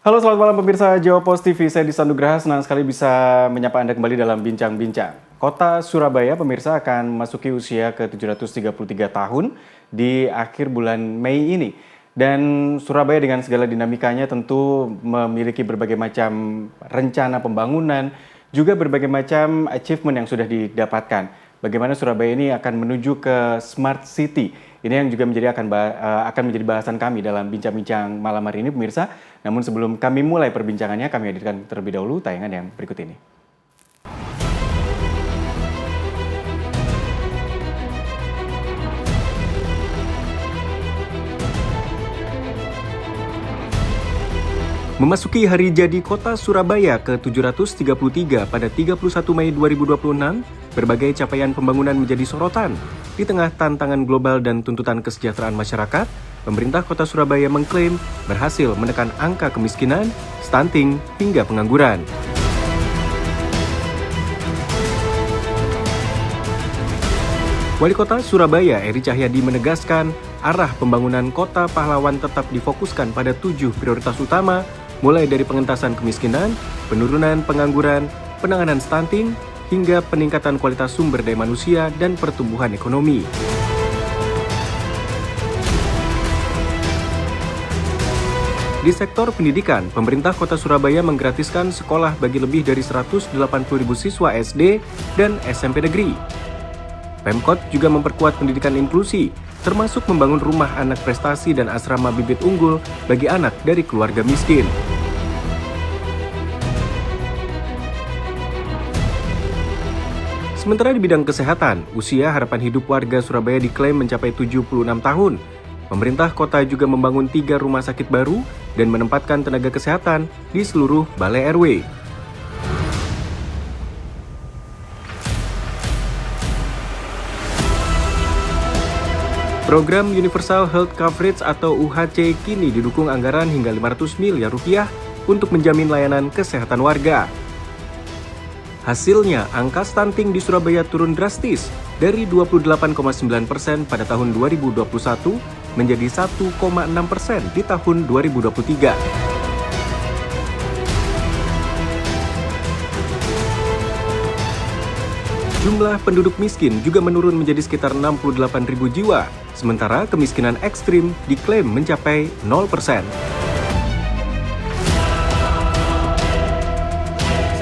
Halo, selamat malam pemirsa Jawa Post TV. Saya Disan Nugraha, senang sekali bisa menyapa Anda kembali dalam Bincang-Bincang. Kota Surabaya, pemirsa, akan memasuki usia ke-733 tahun di akhir bulan Mei ini. Dan Surabaya dengan segala dinamikanya tentu memiliki berbagai macam rencana pembangunan, juga berbagai macam achievement yang sudah didapatkan. Bagaimana Surabaya ini akan menuju ke Smart City. Ini yang juga akan menjadi bahasan kami dalam bincang-bincang malam hari ini, pemirsa. Namun sebelum kami mulai perbincangannya, kami hadirkan terlebih dahulu tayangan yang berikut ini. Memasuki hari jadi kota Surabaya ke-733 pada 31 Mei 2026, berbagai capaian pembangunan menjadi sorotan. Di tengah tantangan global dan tuntutan kesejahteraan masyarakat, pemerintah kota Surabaya mengklaim berhasil menekan angka kemiskinan, stunting, hingga pengangguran. Wali Kota Surabaya Eri Cahyadi menegaskan arah pembangunan kota pahlawan tetap difokuskan pada 7 prioritas utama, mulai dari pengentasan kemiskinan, penurunan pengangguran, penanganan stunting, hingga peningkatan kualitas sumber daya manusia dan pertumbuhan ekonomi. Di sektor pendidikan, pemerintah kota Surabaya menggratiskan sekolah bagi lebih dari 180.000 siswa SD dan SMP negeri. Pemkot juga memperkuat pendidikan inklusi, termasuk membangun rumah anak prestasi dan asrama bibit unggul bagi anak dari keluarga miskin. Sementara di bidang kesehatan, usia harapan hidup warga Surabaya diklaim mencapai 76 tahun. Pemerintah kota juga membangun 3 rumah sakit baru dan menempatkan tenaga kesehatan di seluruh balai RW. Program Universal Health Coverage atau UHC kini didukung anggaran hingga 500 miliar rupiah untuk menjamin layanan kesehatan warga. Hasilnya, angka stunting di Surabaya turun drastis dari 28,9% pada tahun 2021 menjadi 1,6% di tahun 2023. Jumlah penduduk miskin juga menurun menjadi sekitar 68.000 jiwa, sementara kemiskinan ekstrim diklaim mencapai 0%.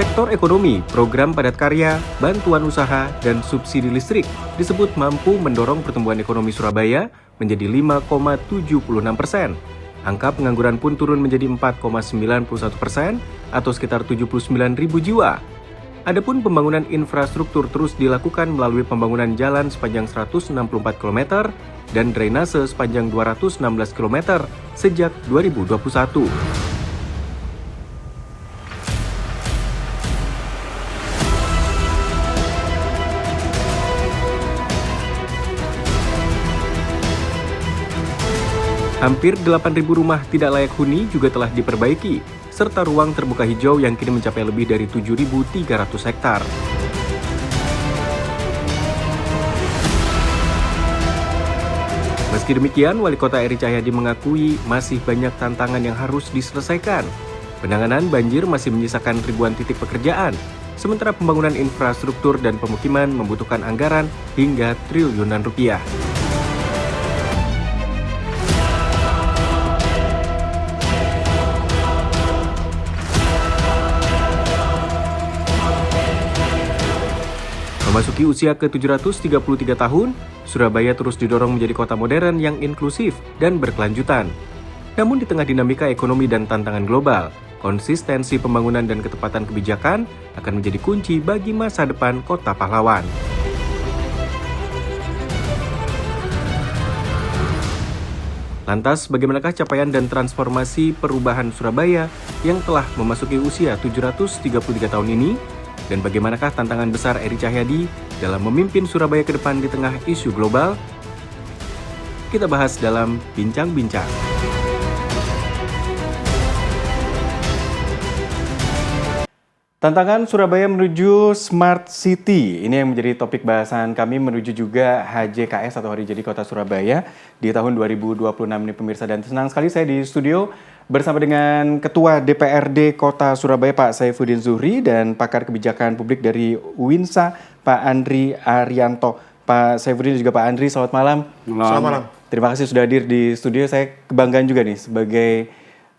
Sektor ekonomi, program padat karya, bantuan usaha, dan subsidi listrik disebut mampu mendorong pertumbuhan ekonomi Surabaya menjadi 5,76%. Angka pengangguran pun turun menjadi 4,91% atau sekitar 79.000 jiwa. Adapun pembangunan infrastruktur terus dilakukan melalui pembangunan jalan sepanjang 164 km dan drainase sepanjang 216 km sejak 2021. Hampir 8.000 rumah tidak layak huni juga telah diperbaiki, serta ruang terbuka hijau yang kini mencapai lebih dari 7.300 hektar. Meski demikian, Wali Kota Eri Cahyadi mengakui masih banyak tantangan yang harus diselesaikan. Penanganan banjir masih menyisakan ribuan titik pekerjaan, sementara pembangunan infrastruktur dan pemukiman membutuhkan anggaran hingga triliunan rupiah. Memasuki usia ke-733 tahun, Surabaya terus didorong menjadi kota modern yang inklusif dan berkelanjutan. Namun di tengah dinamika ekonomi dan tantangan global, konsistensi pembangunan dan ketepatan kebijakan akan menjadi kunci bagi masa depan kota pahlawan. Lantas, bagaimanakah capaian dan transformasi perubahan Surabaya yang telah memasuki usia 733 tahun ini? Dan bagaimanakah tantangan besar Eri Cahyadi dalam memimpin Surabaya ke depan di tengah isu global? Kita bahas dalam Bincang-Bincang. Tantangan Surabaya menuju Smart City, ini yang menjadi topik bahasan kami menuju juga HJKS atau Hari Jadi Kota Surabaya di tahun 2026 ini pemirsa. Dan senang sekali saya di studio bersama dengan Ketua DPRD Kota Surabaya Pak Saifuddin Zuhri dan pakar kebijakan publik dari UINSA Pak Andri Arianto. Pak Saifuddin dan juga Pak Andri, selamat malam. Selamat malam. Terima kasih sudah hadir di studio. Saya kebanggaan juga nih sebagai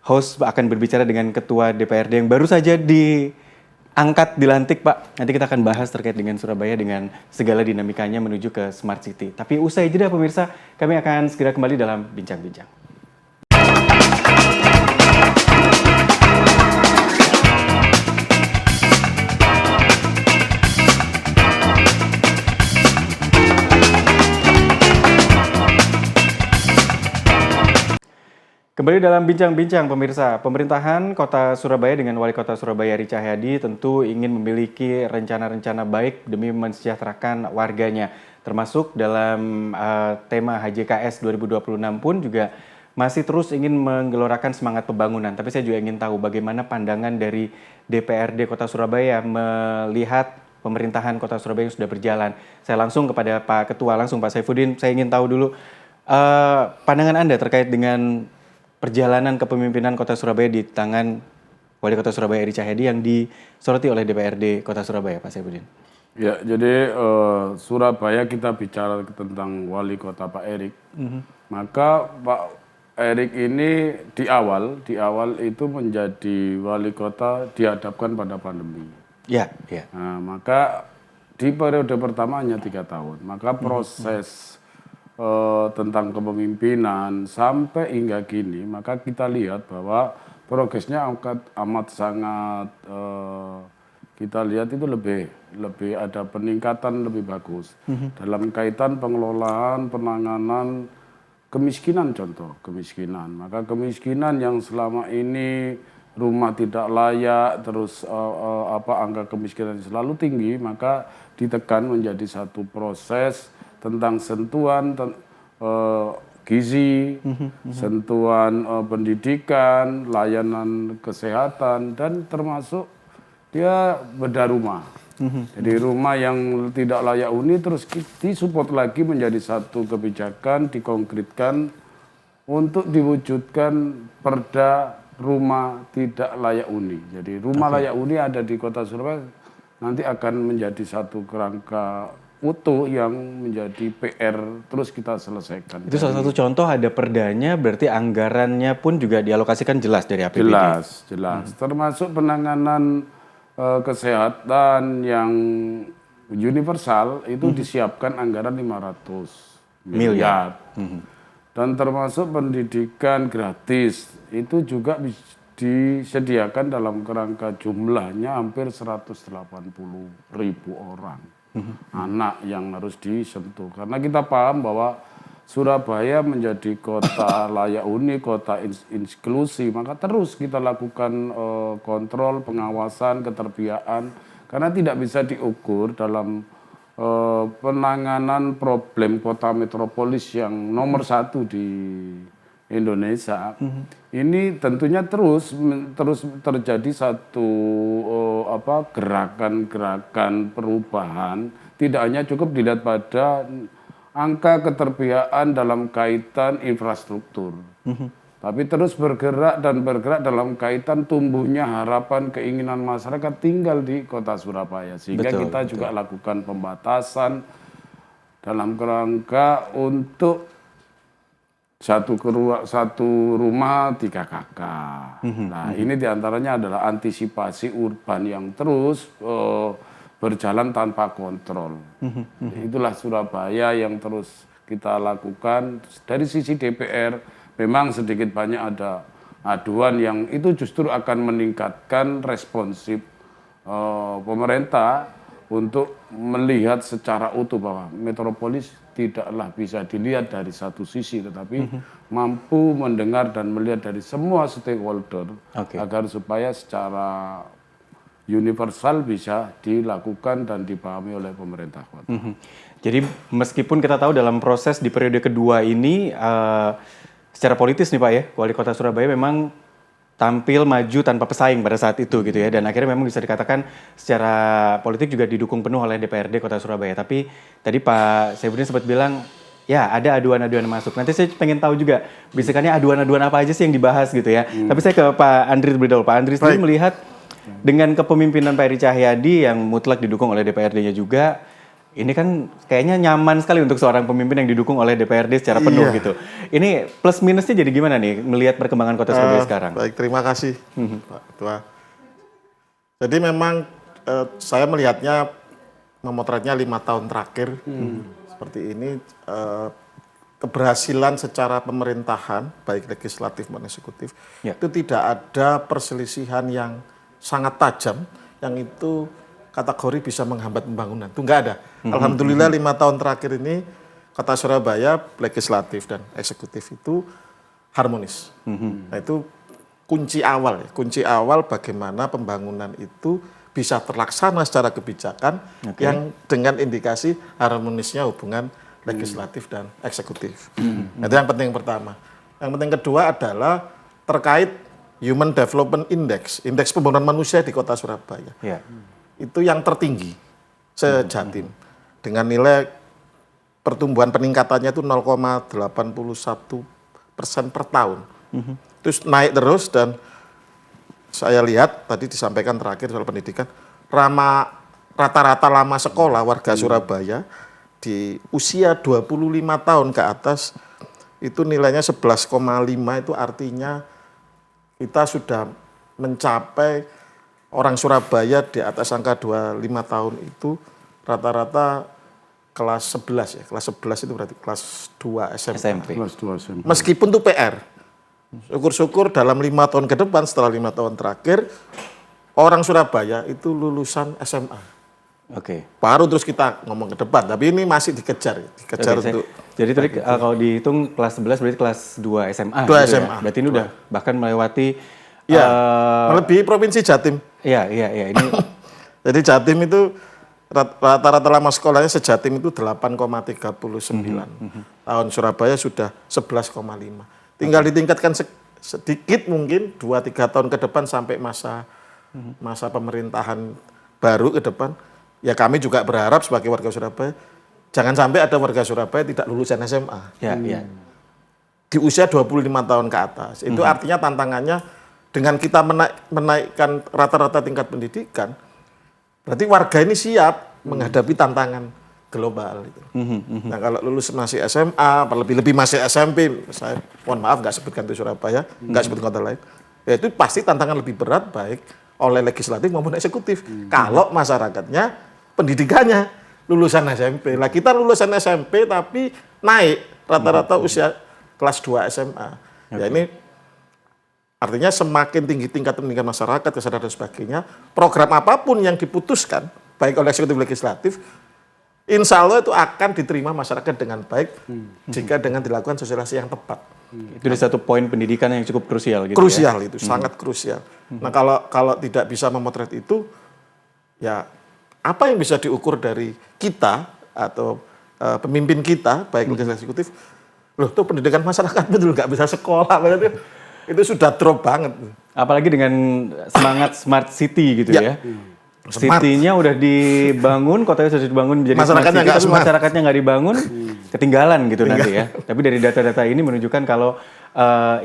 host akan berbicara dengan Ketua DPRD yang baru saja diangkat, dilantik Pak. Nanti kita akan bahas terkait dengan Surabaya dengan segala dinamikanya menuju ke Smart City. Tapi usai jeda pemirsa, kami akan segera kembali dalam Bincang-Bincang. Kembali dalam Bincang-Bincang pemirsa, pemerintahan Kota Surabaya dengan Wali Kota Surabaya Eri Cahyadi tentu ingin memiliki rencana-rencana baik demi mensejahterakan warganya. Termasuk dalam tema HJKS 2026 pun juga masih terus ingin menggelorakan semangat pembangunan. Tapi saya juga ingin tahu bagaimana pandangan dari DPRD Kota Surabaya melihat pemerintahan Kota Surabaya yang sudah berjalan. Saya langsung kepada Pak Ketua, langsung Pak Saifuddin, saya ingin tahu dulu pandangan Anda terkait dengan perjalanan kepemimpinan Kota Surabaya di tangan Wali Kota Surabaya Eri Cahyadi yang disoroti oleh DPRD Kota Surabaya, Pak Saifuddin. Ya, jadi Surabaya kita bicara tentang Wali Kota Pak Erik. Maka Pak Erik ini di awal itu menjadi Wali Kota dihadapkan pada pandemi. Ya, ya. Nah, maka di periode pertama hanya 3 tahun. Maka proses tentang kepemimpinan sampai hingga kini, maka kita lihat bahwa progresnya amat sangat kita lihat itu lebih ada peningkatan lebih bagus dalam kaitan pengelolaan penanganan kemiskinan, contoh kemiskinan. Maka kemiskinan yang selama ini rumah tidak layak, terus angka kemiskinan selalu tinggi, maka ditekan menjadi satu proses tentang sentuhan gizi, sentuhan pendidikan, layanan kesehatan, dan termasuk dia bedah rumah. Jadi rumah yang tidak layak huni terus disupport lagi menjadi satu kebijakan, dikonkretkan untuk diwujudkan perda rumah tidak layak huni. Jadi rumah layak huni ada di Kota Surabaya nanti akan menjadi satu kerangka utuh yang menjadi PR terus kita selesaikan. Itu salah satu contoh, ada perdanya, berarti anggarannya pun juga dialokasikan jelas dari APBD. Jelas. Termasuk penanganan kesehatan yang universal itu disiapkan anggaran 500 miliar. Dan termasuk pendidikan gratis itu juga disediakan dalam kerangka jumlahnya hampir 180.000 orang. Anak yang harus disentuh, karena kita paham bahwa Surabaya menjadi kota layak huni, kota inklusi, maka terus kita lakukan kontrol, pengawasan, keterbiaan, karena tidak bisa diukur dalam penanganan problem kota metropolis yang nomor 1 di Indonesia. Ini tentunya terus terjadi satu gerakan perubahan, tidak hanya cukup dilihat pada angka keterbiaan dalam kaitan infrastruktur, tapi terus bergerak dalam kaitan tumbuhnya harapan keinginan masyarakat tinggal di Kota Surabaya, sehingga kita juga lakukan pembatasan dalam kerangka untuk satu rumah 3 kakak. Nah, ini diantaranya adalah antisipasi urban yang terus berjalan tanpa kontrol. Itulah Surabaya yang terus kita lakukan. Dari sisi DPR, memang sedikit banyak ada aduan yang itu justru akan meningkatkan responsif pemerintah untuk melihat secara utuh bahwa metropolis tidaklah bisa dilihat dari satu sisi, tetapi mampu mendengar dan melihat dari semua stakeholder agar supaya secara universal bisa dilakukan dan dipahami oleh pemerintah kota. Jadi meskipun kita tahu dalam proses di periode kedua ini secara politis nih Pak ya, Wali Kota Surabaya memang tampil maju tanpa pesaing pada saat itu gitu ya, dan akhirnya memang bisa dikatakan secara politik juga didukung penuh oleh DPRD Kota Surabaya. Tapi tadi Pak Saifuddin sempat bilang ya ada aduan-aduan masuk. Nanti saya pengen tahu juga, bisikannya aduan-aduan apa aja sih yang dibahas gitu ya. Tapi saya ke Pak Andri terlebih dahulu. Pak Andri sendiri melihat dengan kepemimpinan Pak Eri Cahyadi yang mutlak didukung oleh DPRD-nya juga, ini kan kayaknya nyaman sekali untuk seorang pemimpin yang didukung oleh DPRD secara penuh gitu. Ini plus minusnya jadi gimana nih melihat perkembangan Kota Surabaya sekarang? Baik, terima kasih Pak Ketua. Jadi memang saya melihatnya memotretnya 5 tahun terakhir seperti ini, keberhasilan secara pemerintahan baik legislatif maupun eksekutif itu tidak ada perselisihan yang sangat tajam yang itu kategori bisa menghambat pembangunan. Itu nggak ada. Alhamdulillah 5 tahun terakhir ini Kota Surabaya legislatif dan eksekutif itu harmonis. Nah itu kunci awal ya. Kunci awal bagaimana pembangunan itu bisa terlaksana secara kebijakan yang dengan indikasi harmonisnya hubungan legislatif dan eksekutif. Itu yang penting pertama. Yang penting kedua adalah terkait Human Development Index, indeks pembangunan manusia di Kota Surabaya. Itu yang tertinggi se-Jatim dengan nilai pertumbuhan peningkatannya itu 0,81% per tahun. Terus naik terus dan saya lihat tadi disampaikan terakhir soal pendidikan, rata-rata lama sekolah warga Surabaya di usia 25 tahun ke atas itu nilainya 11,5, itu artinya kita sudah mencapai orang Surabaya di atas angka 25 tahun itu rata-rata kelas 11 ya. Kelas 11 itu berarti kelas 2 SMP. Kelas 2 SMP. Meskipun itu PR. Syukur-syukur dalam 5 tahun ke depan setelah 5 tahun terakhir orang Surabaya itu lulusan SMA. Baru terus kita ngomong ke depan, tapi ini masih dikejar untuk. Jadi tadi kalau dihitung kelas 11 berarti kelas 2 SMA. 2 gitu SMA. Ya? Berarti ini udah bahkan melewati melebihi provinsi Jatim. Iya, ini. Jadi Jatim itu rata-rata lama sekolahnya se-Jatim itu 8,39. Tahun Surabaya sudah 11,5. Tinggal ditingkatkan sedikit mungkin 2-3 tahun ke depan sampai masa pemerintahan baru ke depan. Ya kami juga berharap sebagai warga Surabaya jangan sampai ada warga Surabaya tidak lulusan SMA. Di usia 25 tahun ke atas. Itu artinya tantangannya dengan kita menaikkan rata-rata tingkat pendidikan, berarti warga ini siap menghadapi tantangan global. Nah kalau lulus masih SMA, lebih masih SMP, saya mohon maaf nggak sebutkan itu Surabaya, nggak sebut kota lain, ya itu pasti tantangan lebih berat baik oleh legislatif maupun eksekutif. Kalau masyarakatnya pendidikannya lulusan SMP. Lah kita lulusan SMP tapi naik rata-rata usia kelas 2 SMA. Ya ini artinya semakin tinggi tingkat pendidikan masyarakat, kesadaran dan sebagainya, program apapun yang diputuskan, baik oleh eksekutif legislatif, insya Allah itu akan diterima masyarakat dengan baik jika dengan dilakukan sosialisasi yang tepat. Itu di satu poin pendidikan yang cukup krusial gitu. Krusial itu, sangat krusial. Nah kalau tidak bisa memotret itu, ya apa yang bisa diukur dari kita atau pemimpin kita, baik legislatif eksekutif, loh tuh pendidikan masyarakat betul nggak bisa sekolah, itu sudah drop banget. Apalagi dengan semangat smart city gitu ya. City-nya udah dibangun, kotanya sudah dibangun menjadi masyarakatnya smart city, tapi masyarakatnya nggak dibangun, ketinggalan gitu nanti ya. Tapi dari data-data ini menunjukkan kalau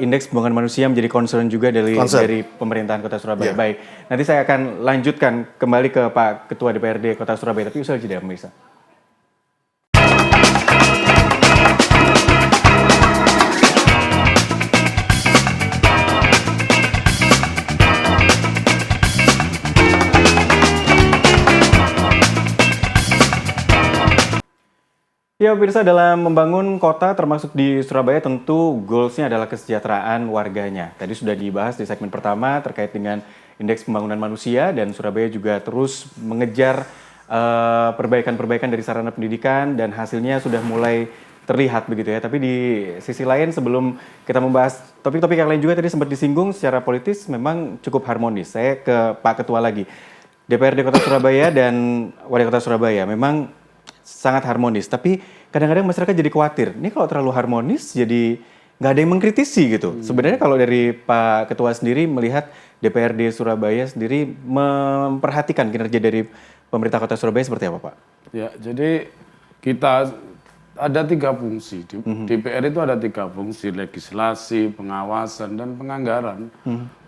indeks pembangunan manusia menjadi concern juga dari pemerintahan Kota Surabaya. Baik, nanti saya akan lanjutkan kembali ke Pak Ketua DPRD Kota Surabaya, tapi usai jeda pemirsa. Ya pemirsa, dalam membangun kota termasuk di Surabaya tentu goals-nya adalah kesejahteraan warganya. Tadi sudah dibahas di segmen pertama terkait dengan indeks pembangunan manusia dan Surabaya juga terus mengejar perbaikan-perbaikan dari sarana pendidikan dan hasilnya sudah mulai terlihat begitu ya. Tapi di sisi lain sebelum kita membahas topik-topik yang lain juga tadi sempat disinggung secara politis memang cukup harmonis. Saya ke Pak Ketua lagi. DPRD Kota Surabaya dan Wali Kota Surabaya memang sangat harmonis, tapi kadang-kadang masyarakat jadi khawatir. Ini kalau terlalu harmonis, jadi nggak ada yang mengkritisi gitu. Sebenarnya kalau dari Pak Ketua sendiri melihat DPRD Surabaya sendiri memperhatikan kinerja dari pemerintah Kota Surabaya seperti apa, Pak? Ya, jadi kita ada 3 fungsi. DPR itu ada 3 fungsi, legislasi, pengawasan, dan penganggaran.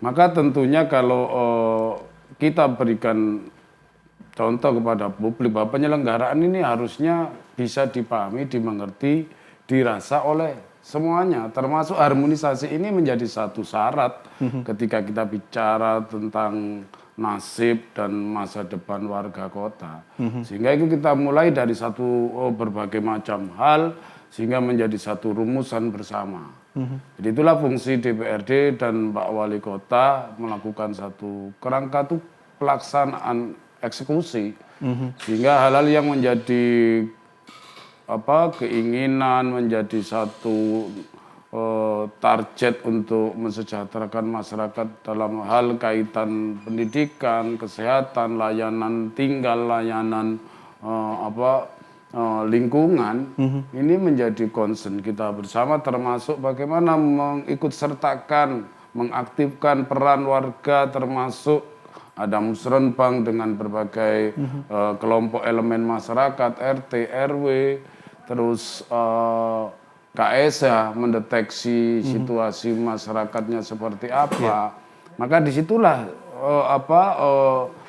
Maka tentunya kalau kita berikan contoh kepada publik bahwa penyelenggaraan ini harusnya bisa dipahami, dimengerti, dirasa oleh semuanya, termasuk harmonisasi ini menjadi satu syarat ketika kita bicara tentang nasib dan masa depan warga kota. Sehingga itu kita mulai dari berbagai macam hal sehingga menjadi satu rumusan bersama. Jadi itulah fungsi DPRD dan Pak Wali Kota melakukan satu kerangka itu pelaksanaan eksekusi. Sehingga hal-hal yang menjadi keinginan, menjadi satu target untuk mensejahterakan masyarakat dalam hal kaitan pendidikan, kesehatan, layanan tinggal, layanan lingkungan, ini menjadi concern kita bersama, termasuk bagaimana mengikut sertakan, mengaktifkan peran warga, termasuk ada musrenbang dengan berbagai kelompok elemen masyarakat, RT, RW, terus KSH mendeteksi situasi masyarakatnya seperti apa. Maka disitulah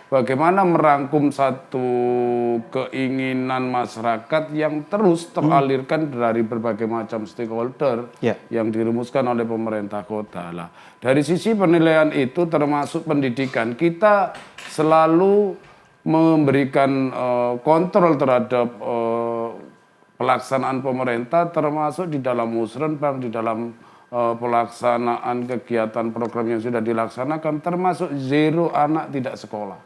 bagaimana merangkum satu keinginan masyarakat yang terus teralirkan dari berbagai macam stakeholder yang dirumuskan oleh pemerintah kota. Lah, dari sisi penilaian itu termasuk pendidikan, kita selalu memberikan kontrol terhadap pelaksanaan pemerintah, termasuk di dalam musrenbang, di dalam pelaksanaan kegiatan program yang sudah dilaksanakan, termasuk 0 anak tidak sekolah.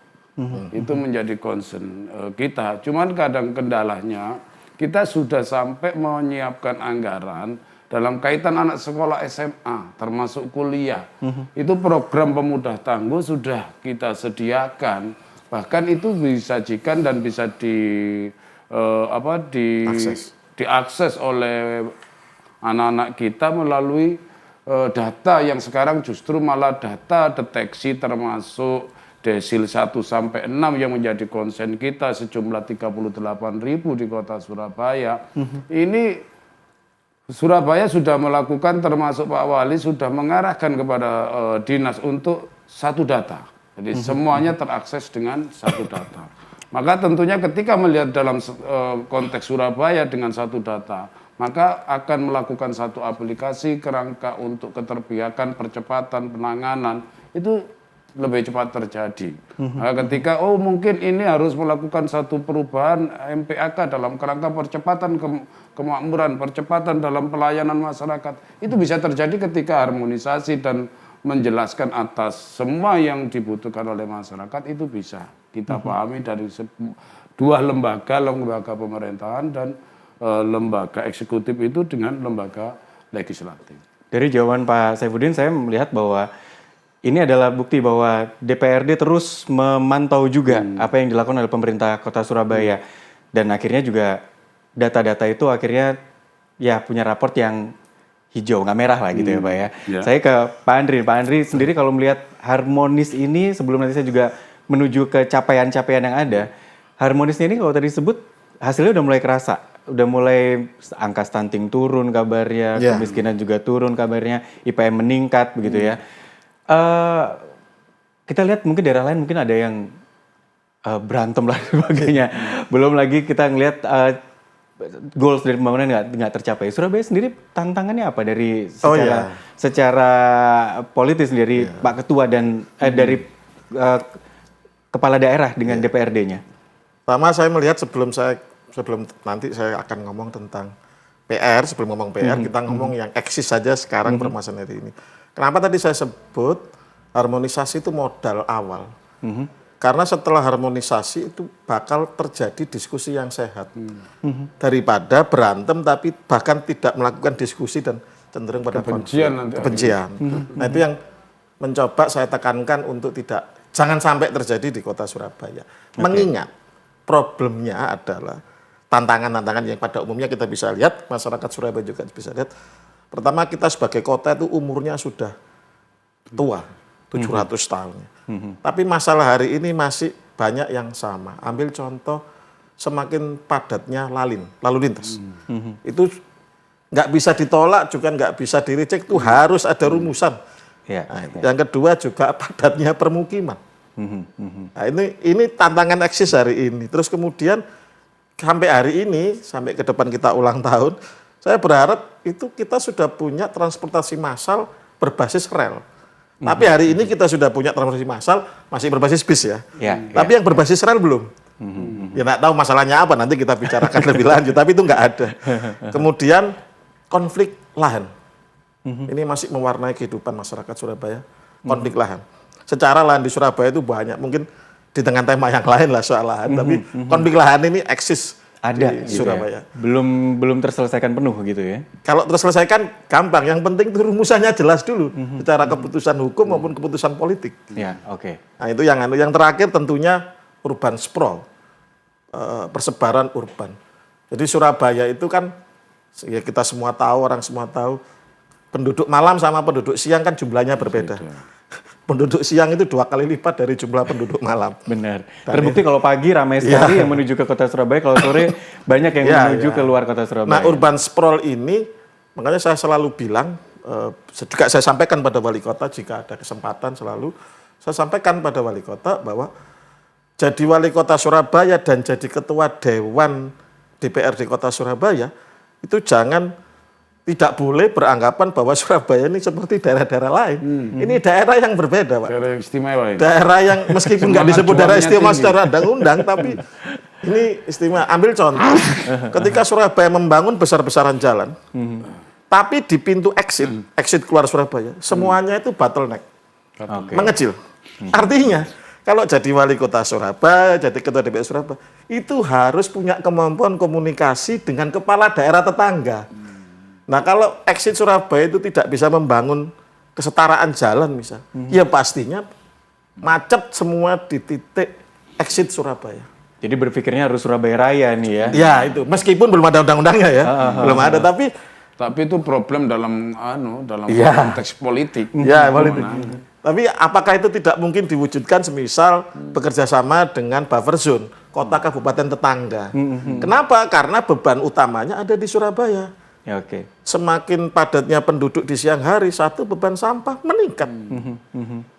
Itu menjadi concern kita. Cuman kadang kendalanya kita sudah sampai menyiapkan anggaran dalam kaitan anak sekolah SMA, termasuk kuliah. Itu program pemudah tangguh sudah kita sediakan. Bahkan itu disajikan dan bisa diakses oleh anak-anak kita melalui data yang sekarang justru malah data deteksi termasuk desil 1 sampai 6 yang menjadi konsen kita sejumlah 38.000 di kota Surabaya. Ini Surabaya sudah melakukan, termasuk Pak Wali sudah mengarahkan kepada dinas untuk satu data. Jadi semuanya terakses dengan satu data. Maka tentunya ketika melihat dalam konteks Surabaya dengan satu data, maka akan melakukan satu aplikasi kerangka untuk keterpihakan, percepatan, penanganan, itu lebih cepat terjadi. Nah, ketika mungkin ini harus melakukan satu perubahan MPAK dalam kerangka percepatan kemakmuran, percepatan dalam pelayanan masyarakat, itu bisa terjadi ketika harmonisasi dan menjelaskan atas semua yang dibutuhkan oleh masyarakat, itu bisa kita pahami dari 2 lembaga pemerintahan dan lembaga eksekutif itu dengan lembaga legislatif. Dari jawaban Pak Saifuddin, saya melihat bahwa ini adalah bukti bahwa DPRD terus memantau juga apa yang dilakukan oleh pemerintah Kota Surabaya. Dan akhirnya juga data-data itu akhirnya ya punya raport yang hijau, nggak merah lah gitu ya Pak ya. Saya ke Pak Andri. Pak Andri sendiri kalau melihat harmonis ini, sebelum nanti saya juga menuju ke capaian-capaian yang ada, harmonisnya ini kalau tadi disebut hasilnya udah mulai kerasa. Udah mulai angka stunting turun kabarnya, kemiskinan juga turun kabarnya, IPM meningkat begitu ya. Kita lihat mungkin daerah lain mungkin ada yang berantem lah sebagainya. Belum lagi kita ngelihat goals dari pembangunan nggak tercapai. Surabaya sendiri tantangannya apa dari secara politis dari Pak Ketua dan dari kepala daerah dengan DPRD-nya? Pertama saya melihat sebelum nanti saya akan ngomong tentang PR, sebelum ngomong PR kita ngomong yang eksis saja sekarang permasalahan hari ini. Kenapa tadi saya sebut harmonisasi itu modal awal? Karena setelah harmonisasi itu bakal terjadi diskusi yang sehat. Daripada berantem tapi bahkan tidak melakukan diskusi dan cenderung pada kebencian. Nah itu yang mencoba saya tekankan untuk jangan sampai terjadi di kota Surabaya. Mengingat problemnya adalah tantangan-tantangan yang pada umumnya kita bisa lihat, masyarakat Surabaya juga bisa lihat. Pertama kita sebagai kota itu umurnya sudah tua, 700 tahun. Tapi masalah hari ini masih banyak yang sama. Ambil contoh semakin padatnya lalu lintas. Itu nggak bisa ditolak, juga nggak bisa direject, itu harus ada rumusan. Yang kedua juga padatnya permukiman. Nah, ini tantangan eksis hari ini. Terus kemudian sampai hari ini, sampai ke depan kita ulang tahun, saya berharap itu kita sudah punya transportasi massal berbasis rel. Tapi hari ini kita sudah punya transportasi massal masih berbasis bis ya. Tapi yang berbasis rel belum. Ya nggak tahu masalahnya apa, nanti kita bicarakan lebih lanjut. Tapi itu nggak ada. Kemudian konflik lahan. Ini masih mewarnai kehidupan masyarakat Surabaya. Konflik lahan. Secara lahan di Surabaya itu banyak. Mungkin di tengah tema yang lain lah soal lahan. Tapi konflik lahan ini eksis ada di gitu Surabaya. Ya? Belum terselesaikan penuh gitu ya? Kalau terselesaikan gampang. Yang penting itu rumusannya jelas dulu. Secara keputusan hukum maupun keputusan politik. Ya, oke. Nah itu yang terakhir tentunya urban sprawl. Persebaran urban. Jadi Surabaya itu kan, ya kita semua tahu, orang semua tahu, penduduk malam sama penduduk siang kan jumlahnya berbeda. Penduduk siang itu 2 kali lipat dari jumlah penduduk malam. Benar. Terbukti kalau pagi ramai sekali yang menuju ke kota Surabaya, kalau sore banyak yang menuju ke luar kota Surabaya. Nah, urban sprawl ini, makanya saya selalu bilang, juga saya sampaikan pada wali kota jika ada kesempatan selalu, saya sampaikan pada wali kota bahwa jadi wali kota Surabaya dan jadi ketua Dewan DPRD Kota Surabaya, itu tidak boleh beranggapan bahwa Surabaya ini seperti daerah-daerah lain. Ini daerah yang berbeda, Pak. Daerah istimewa ini. Daerah yang meskipun nggak disebut daerah istimewa secara undang-undang, tapi ini istimewa. Ambil contoh, ketika Surabaya membangun besar-besaran jalan, tapi di pintu exit keluar Surabaya, semuanya itu bottleneck, mengecil. Artinya, kalau jadi wali kota Surabaya, jadi ketua DPR Surabaya, itu harus punya kemampuan komunikasi dengan kepala daerah tetangga. Nah kalau exit Surabaya itu tidak bisa membangun kesetaraan jalan misal, ya pastinya macet semua di titik exit Surabaya. Jadi berpikirnya harus Surabaya Raya nih ya? Ya itu, meskipun belum ada undang-undangnya ya, belum ada, tapi itu problem dalam konteks politik. Ya politik. Tapi apakah itu tidak mungkin diwujudkan semisal bekerja sama dengan buffer zone, kota kabupaten tetangga. Kenapa? Karena beban utamanya ada di Surabaya. Ya, semakin padatnya penduduk di siang hari, satu beban sampah meningkat,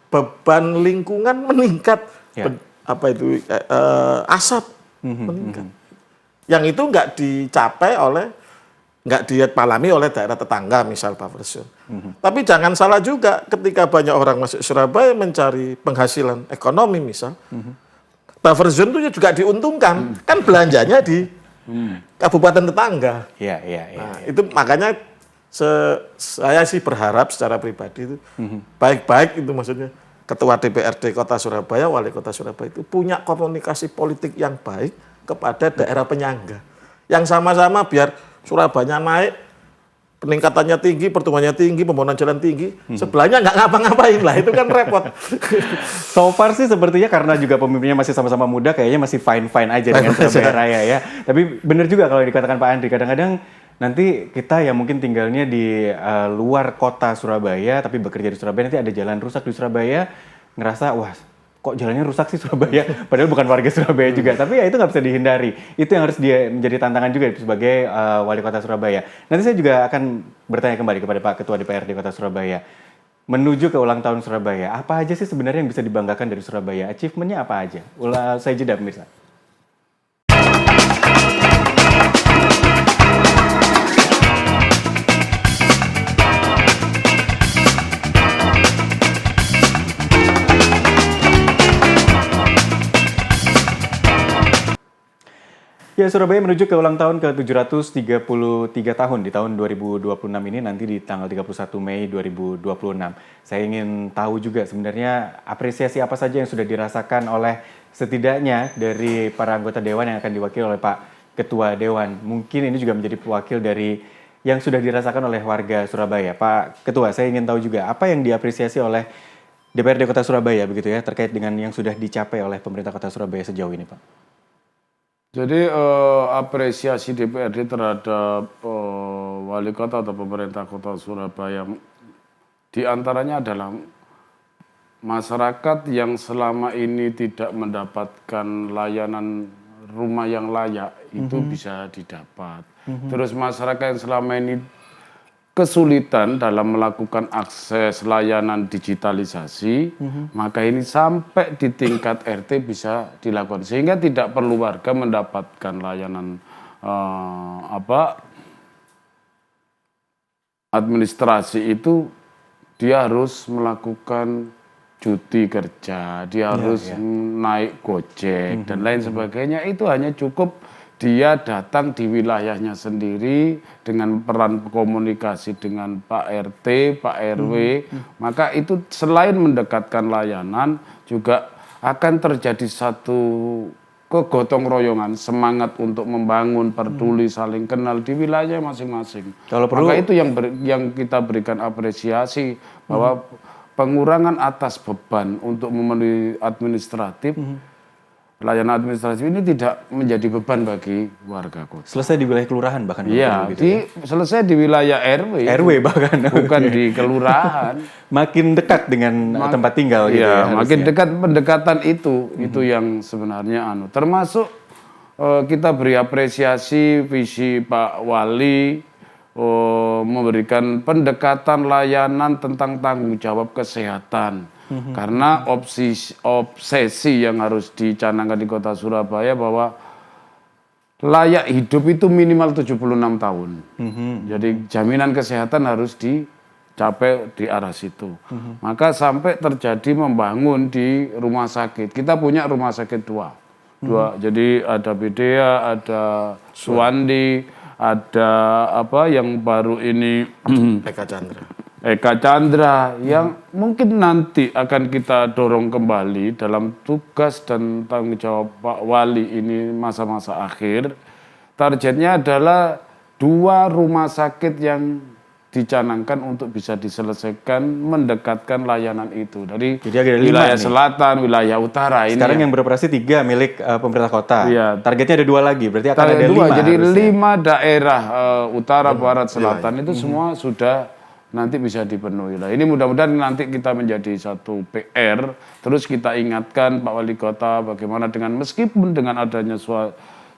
beban lingkungan meningkat, asap meningkat. Yang itu nggak dipalami oleh daerah tetangga, misal buffer zone. Tapi jangan salah juga, ketika banyak orang masuk Surabaya mencari penghasilan ekonomi, misal buffer zone itu juga diuntungkan, kan belanjanya di kabupaten tetangga. Nah, itu makanya saya sih berharap secara pribadi itu baik-baik itu, maksudnya ketua DPRD Kota Surabaya, wali kota Surabaya itu punya komunikasi politik yang baik kepada daerah penyangga, yang sama-sama biar Surabaya naik, peningkatannya tinggi, pertumbuhannya tinggi, pembangunan jalan tinggi, sebelahnya nggak ngapa-ngapain lah, itu kan repot. So far sih sepertinya karena juga pemimpinnya masih sama-sama muda, kayaknya masih fine-fine aja dengan Surabaya Raya ya. Tapi benar juga kalau dikatakan Pak Andri, kadang-kadang nanti kita yang mungkin tinggalnya di luar kota Surabaya, tapi bekerja di Surabaya, nanti ada jalan rusak di Surabaya, ngerasa wah kok jalannya rusak sih Surabaya, padahal bukan warga Surabaya juga. Tapi ya itu nggak bisa dihindari. Itu yang harus menjadi tantangan juga sebagai wali kota Surabaya. Nanti saya juga akan bertanya kembali kepada Pak Ketua DPRD Kota Surabaya. Menuju ke ulang tahun Surabaya, apa aja sih sebenarnya yang bisa dibanggakan dari Surabaya? Achievement-nya apa aja? Saya jeda pemirsa. Ya, Surabaya menuju ke ulang tahun ke-733 tahun di tahun 2026 ini, nanti di tanggal 31 Mei 2026. Saya ingin tahu juga sebenarnya apresiasi apa saja yang sudah dirasakan oleh setidaknya dari para anggota Dewan yang akan diwakili oleh Pak Ketua Dewan. Mungkin ini juga menjadi pewakil dari yang sudah dirasakan oleh warga Surabaya. Pak Ketua, saya ingin tahu juga apa yang diapresiasi oleh DPRD Kota Surabaya begitu ya, terkait dengan yang sudah dicapai oleh pemerintah Kota Surabaya sejauh ini, Pak. Jadi apresiasi DPRD terhadap wali kota atau pemerintah Kota Surabaya diantaranya adalah masyarakat yang selama ini tidak mendapatkan layanan rumah yang layak itu bisa didapat. Terus masyarakat yang selama ini kesulitan dalam melakukan akses layanan digitalisasi, maka ini sampai di tingkat RT bisa dilakukan sehingga tidak perlu warga mendapatkan layanan administrasi itu dia harus melakukan cuti kerja, dia harus naik Gojek dan lain sebagainya. Itu hanya cukup dia datang di wilayahnya sendiri dengan peran komunikasi dengan Pak RT, Pak RW, maka itu selain mendekatkan layanan juga akan terjadi satu kegotong royongan, semangat untuk membangun, peduli, saling kenal di wilayah masing-masing. Kalau perlu, maka itu yang kita berikan apresiasi bahwa pengurangan atas beban untuk memenuhi administratif, layanan administratif ini tidak menjadi beban bagi warga kota. selesai di wilayah kelurahan bahkan. Iya, gitu selesai di wilayah RW. RW bahkan. Bukan di kelurahan. Makin dekat dengan tempat tinggal gitu ya. Makin harusnya. dekat pendekatan itu yang sebenarnya termasuk kita beri apresiasi visi Pak Wali memberikan pendekatan layanan tentang tanggung jawab kesehatan. Karena obsesi yang harus dicanangkan di kota Surabaya bahwa layak hidup itu minimal 76 tahun. Jadi jaminan kesehatan harus dicapai di arah situ. Maka sampai terjadi membangun di rumah sakit. Kita punya rumah sakit dua. Jadi ada Bidea, ada Suwandi, ada yang baru ini Eka Chandra yang mungkin nanti akan kita dorong kembali dalam tugas dan tanggung jawab Pak Wali ini masa-masa akhir. Targetnya adalah 2 rumah sakit yang dicanangkan untuk bisa diselesaikan, mendekatkan layanan itu dari wilayah selatan, wilayah utara. Sekarang yang beroperasi 3 milik pemerintah kota. Iya. Targetnya ada 2 lagi, berarti akan ada 5. Jadi 5 daerah utara, barat, selatan itu semua sudah nanti bisa dipenuhi. Ini mudah-mudahan nanti kita menjadi satu PR. Terus kita ingatkan Pak Wali Kota bagaimana meskipun dengan adanya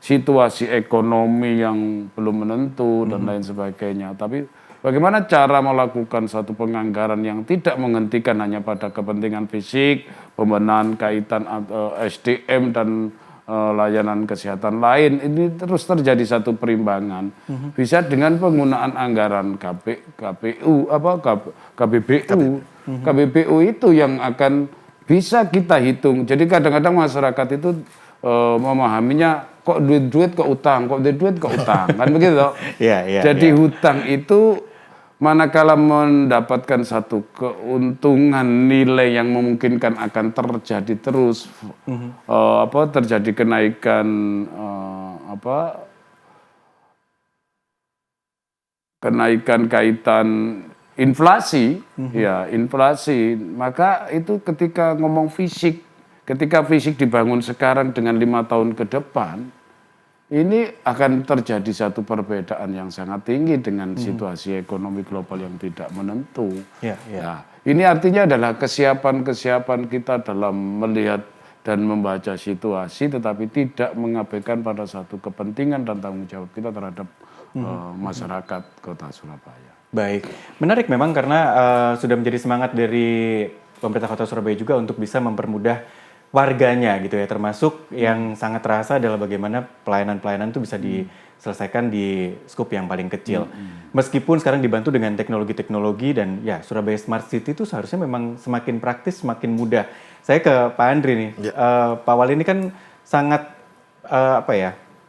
situasi ekonomi yang belum menentu dan lain sebagainya. Tapi bagaimana cara melakukan satu penganggaran yang tidak menghentikan hanya pada kepentingan fisik, pembenahan kaitan SDM dan layanan kesehatan lain, ini terus terjadi satu perimbangan. Bisa dengan penggunaan anggaran KPBU. KPBU itu yang akan bisa kita hitung. Jadi kadang-kadang masyarakat itu memahaminya kok duit ke utang, kan begitu. Jadi hutang itu manakala mendapatkan satu keuntungan nilai yang memungkinkan akan terjadi terus terjadi kenaikan kenaikan kaitan inflasi, inflasi, maka itu ketika ngomong fisik, ketika fisik dibangun sekarang dengan 5 tahun ke depan, ini akan terjadi satu perbedaan yang sangat tinggi dengan situasi ekonomi global yang tidak menentu. Nah, ini artinya adalah kesiapan kita dalam melihat dan membaca situasi, tetapi tidak mengabaikan pada satu kepentingan dan tanggung jawab kita terhadap masyarakat Kota Surabaya. Baik, menarik memang karena sudah menjadi semangat dari pemerintah Kota Surabaya juga untuk bisa mempermudah warganya gitu ya, termasuk yang sangat terasa adalah bagaimana pelayanan-pelayanan itu bisa diselesaikan di skup yang paling kecil. Meskipun sekarang dibantu dengan teknologi-teknologi dan ya Surabaya Smart City itu seharusnya memang semakin praktis, semakin mudah. Saya ke Pak Andri nih, Pak Wali ini kan sangat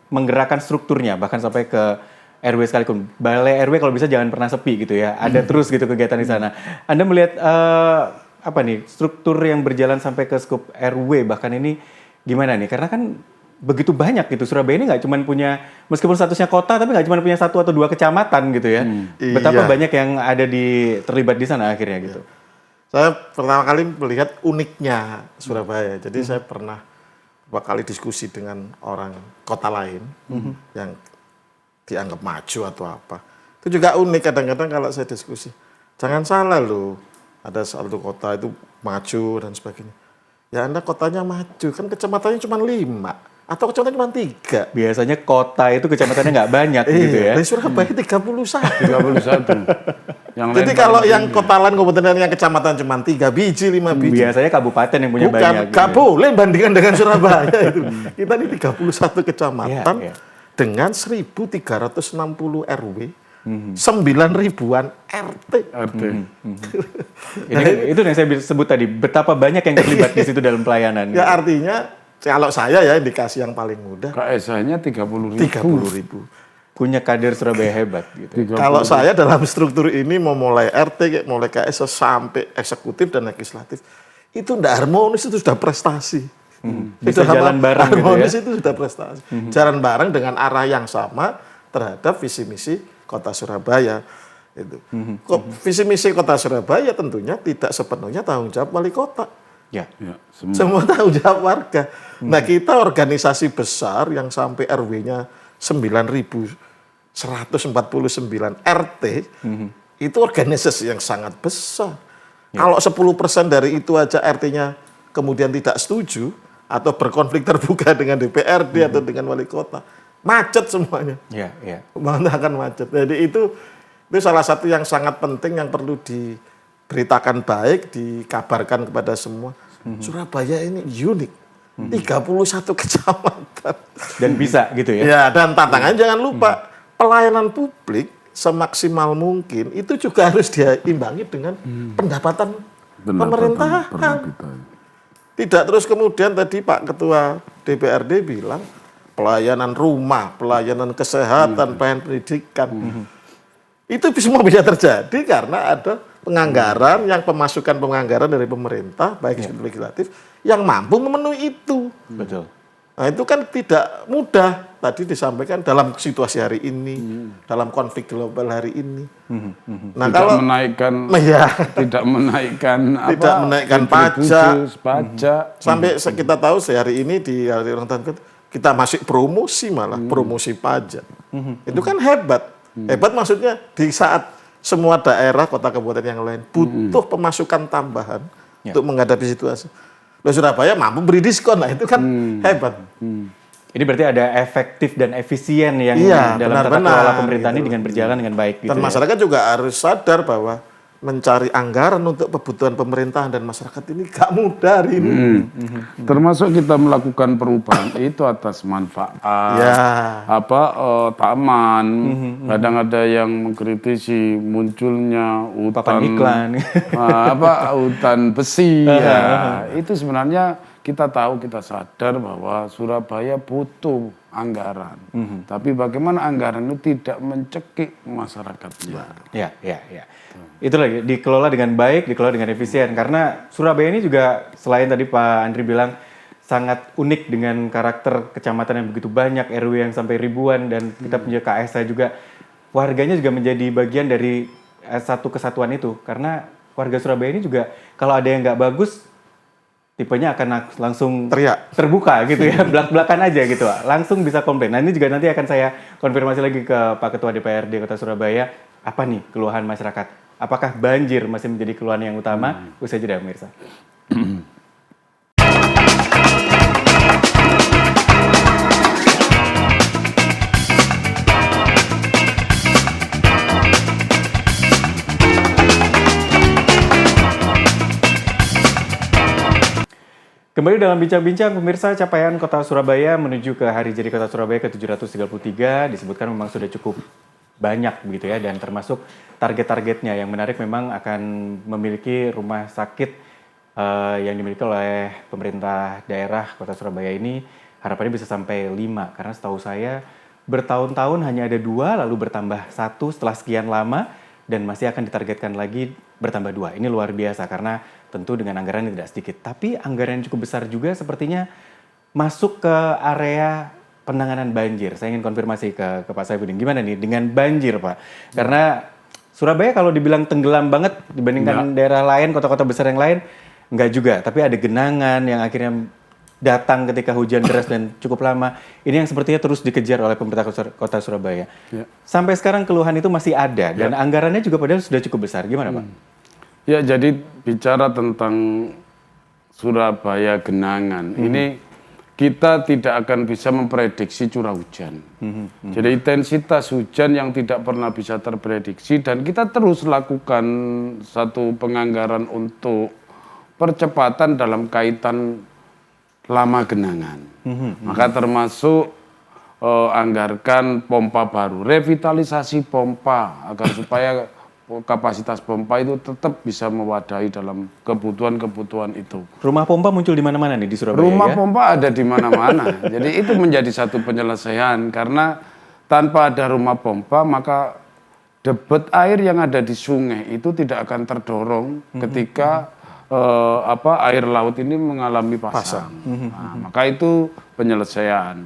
menggerakkan strukturnya bahkan sampai ke RW sekalipun. Balai RW kalau bisa jangan pernah sepi gitu ya, ada terus gitu kegiatan di sana. Anda melihat struktur yang berjalan sampai ke skup RW bahkan ini gimana nih? Karena kan begitu banyak gitu. Surabaya ini nggak cuma punya, meskipun statusnya kota, tapi nggak cuma punya 1 atau 2 kecamatan gitu ya. Betapa banyak yang ada terlibat di sana akhirnya gitu. Saya pertama kali melihat uniknya Surabaya. Jadi saya pernah beberapa kali diskusi dengan orang kota lain yang dianggap maju atau apa. Itu juga unik kadang-kadang kalau saya diskusi. Jangan salah loh. Ada satu kota itu maju dan sebagainya. Ya Anda kotanya maju, kan kecamatannya cuma 5. atau kecamatan cuma 3. Biasanya kota itu kecamatannya nggak banyak gitu ya. Di Surabaya 31. 31. Yang Jadi lain kalau yang kota lain kabupaten yang kecamatan cuma 3 biji, 5 biji. Biasanya kabupaten yang punya Bukan, banyak. gak Gitu. boleh bandingkan dengan Surabaya itu. Kita ini 31 kecamatan Iya, iya. dengan 1.360 RW, 9 ribuan RT. RT. Itu yang saya sebut tadi, betapa banyak yang terlibat di situ dalam pelayanan. Ya artinya kalau saya ya indikasi yang paling mudah KSH-nya 30.000. 30.000. Punya kader Surabaya hebat gitu. Kalau saya dalam struktur ini mau mulai RT, mulai KS sampai eksekutif dan legislatif, itu tidak harmonis, itu sudah prestasi. Bisa jalan bareng gitu ya. harmonis itu sudah prestasi. Jalan bareng dengan arah yang sama terhadap visi misi Kota Surabaya. Itu. Visi misi Kota Surabaya tentunya tidak sepenuhnya tanggung jawab wali kota. Ya. Ya, semua. Semua tanggung jawab warga. Nah, kita organisasi besar yang sampai RW-nya 9.149 RT, itu organisasi yang sangat besar. Kalau 10% dari itu aja RT-nya kemudian tidak setuju atau berkonflik terbuka dengan DPRD atau dengan wali kota, macet semuanya. Ya, ya. Mana akan macet. Jadi itu salah satu yang sangat penting yang perlu diberitakan baik, dikabarkan kepada semua. Surabaya ini unik. 31 kecamatan. Dan bisa gitu ya. Ya, dan tantangan jangan lupa pelayanan publik semaksimal mungkin itu juga harus diimbangi dengan pendapatan pemerintahan. Tidak terus kemudian tadi Pak Ketua DPRD bilang pelayanan rumah, pelayanan kesehatan, pelayanan pendidikan. Itu semua bisa terjadi karena ada penganggaran yang pemasukan penganggaran dari pemerintah baik eksekutif legislatif yang mampu memenuhi itu. Betul. Nah, itu kan tidak mudah tadi disampaikan dalam situasi hari ini, dalam konflik global hari ini. Nah, tidak kalau menaikkan ya, tidak menaikkan tidak menaikkan pajak. Sampai kita tahu sehari ini di hari ulang tahun kita masih promosi malah promosi pajak. Itu kan hebat. Hebat maksudnya di saat semua daerah, kota kabupaten yang lain butuh pemasukan tambahan untuk menghadapi situasi. Loh, Surabaya mampu beri diskon, nah itu kan hebat. Ini berarti ada efektif dan efisien yang dalam tata kelola pemerintahan ini dengan berjalan dengan baik. Gitu Dan masyarakat juga harus sadar bahwa mencari anggaran untuk kebutuhan pemerintahan dan masyarakat ini gak mudah hari ini. Termasuk kita melakukan perubahan itu atas manfaat, taman. Kadang ada yang mengkritisi munculnya papan iklan, hutan besi. Itu sebenarnya kita tahu, kita sadar bahwa Surabaya butuh anggaran. Tapi bagaimana anggaran itu tidak mencekik masyarakatnya. Ya. Itu lagi dikelola dengan baik, dikelola dengan efisien. Karena Surabaya ini juga selain tadi Pak Andri bilang sangat unik dengan karakter kecamatan yang begitu banyak, RW yang sampai ribuan, dan kita punya KSH juga. Warganya juga menjadi bagian dari satu kesatuan itu. Karena warga Surabaya ini juga kalau ada yang nggak bagus, tipenya akan langsung teriak, terbuka gitu ya, belak-belakan aja gitu, langsung bisa komplain. Nah, ini juga nanti akan saya konfirmasi lagi ke Pak Ketua DPRD Kota Surabaya, apa nih keluhan masyarakat? Apakah banjir masih menjadi keluhan yang utama? Usai jeda, pemirsa. Kembali dalam bincang-bincang, pemirsa, capaian Kota Surabaya menuju ke Hari Jadi Kota Surabaya ke-733 disebutkan memang sudah cukup banyak begitu ya, dan termasuk target-targetnya yang menarik memang akan memiliki rumah sakit yang dimiliki oleh pemerintah daerah Kota Surabaya ini harapannya bisa sampai 5, karena setahu saya bertahun-tahun hanya ada 2 lalu bertambah 1 setelah sekian lama dan masih akan ditargetkan lagi bertambah 2. Ini luar biasa karena tentu dengan anggaran yang tidak sedikit. Tapi anggaran yang cukup besar juga sepertinya masuk ke area penanganan banjir. Saya ingin konfirmasi ke Pak Saifuddin. Gimana nih dengan banjir, Pak? Karena Surabaya kalau dibilang tenggelam banget dibandingkan daerah lain, kota-kota besar yang lain, enggak juga. Tapi ada genangan yang akhirnya datang ketika hujan deras dan cukup lama. Ini yang sepertinya terus dikejar oleh pemerintah Kota Surabaya. Sampai sekarang keluhan itu masih ada dan anggarannya juga padahal sudah cukup besar. Gimana, Pak? Ya, jadi bicara tentang Surabaya genangan, ini kita tidak akan bisa memprediksi curah hujan. Jadi intensitas hujan yang tidak pernah bisa terprediksi dan kita terus lakukan satu penganggaran untuk percepatan dalam kaitan lama genangan. Maka termasuk anggarkan pompa baru, revitalisasi pompa agar supaya kapasitas pompa itu tetap bisa mewadahi dalam kebutuhan-kebutuhan itu. Rumah pompa muncul di mana-mana nih di Surabaya Rumah ya? pompa ada di mana-mana. Jadi itu menjadi satu penyelesaian karena tanpa ada rumah pompa maka debit air yang ada di sungai itu tidak akan terdorong ketika air laut ini mengalami pasang. Nah, maka itu penyelesaian.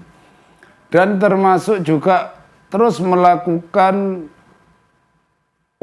Dan termasuk juga terus melakukan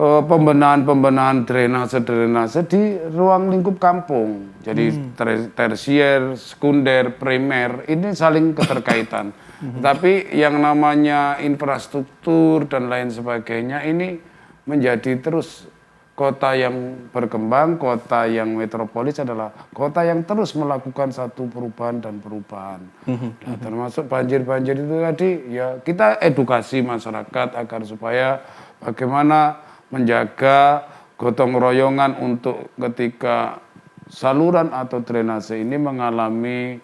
pembenahan drainase di ruang lingkup kampung. Jadi tersier, sekunder, primer ini saling keterkaitan. Tapi yang namanya infrastruktur dan lain sebagainya ini menjadi terus kota yang berkembang, kota yang metropolis adalah kota yang terus melakukan satu perubahan dan perubahan. Nah, termasuk banjir-banjir itu tadi ya kita edukasi masyarakat agar supaya bagaimana menjaga gotong royongan untuk ketika saluran atau drainase ini mengalami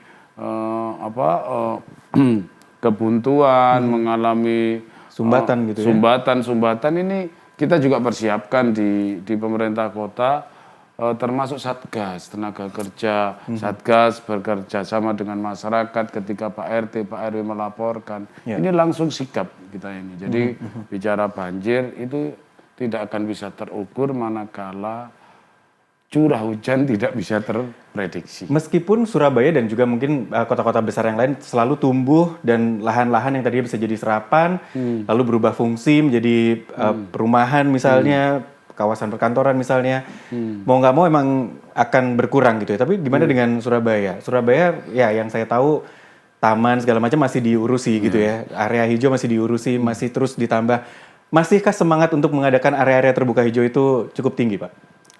kebuntuan, mengalami Sumbatan gitu ya? Sumbatan ini kita juga persiapkan di pemerintah kota termasuk Satgas tenaga kerja, Satgas bekerja sama dengan masyarakat ketika Pak RT, Pak RW melaporkan. Ini langsung sikap kita ini. Jadi bicara banjir itu tidak akan bisa terukur manakala curah hujan tidak bisa terprediksi. Meskipun Surabaya dan juga mungkin kota-kota besar yang lain selalu tumbuh dan lahan-lahan yang tadinya bisa jadi serapan, lalu berubah fungsi menjadi perumahan misalnya, kawasan perkantoran misalnya, mau nggak mau emang akan berkurang gitu ya. Tapi gimana dengan Surabaya? Surabaya ya yang saya tahu taman segala macam masih diurusi gitu ya, area hijau masih diurusi, masih terus ditambah. Masihkah semangat untuk mengadakan area-area terbuka hijau itu cukup tinggi, Pak?